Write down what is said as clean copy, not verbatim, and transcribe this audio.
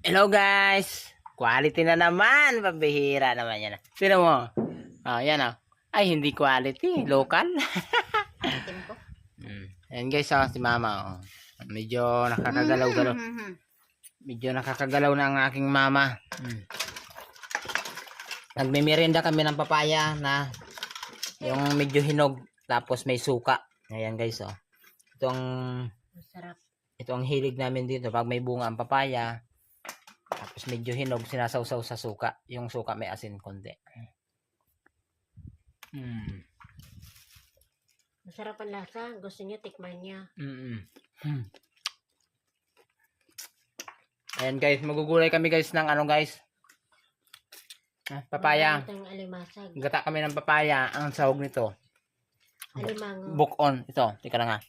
Hello guys! Quality na naman! Pabihira naman yan. Sino mo? Oh, yan oh. Ay, hindi quality. Local. Ayan guys, oh, si mama. Oh. Medyo nakakagalaw-galaw. Medyo nakakagalaw na ang aking mama. Nagmimerienda kami ng papaya na yung medyo hinog. Tapos may suka. Ayan guys, oh. Masarap. Ito ang hilig namin dito. Pag may bunga ang papaya, tapos medyo hinog, sinasawsaw sa suka. Yung suka may asin konti. Masarap ang lasa. Gusto niya, tikman niya. Ayan guys, magugulay kami guys ng ano guys. Papaya. Ito yung alimasag. Gata kami ng papaya. Ang sahog nito. Alimango. Bukon. Ito, tika na nga.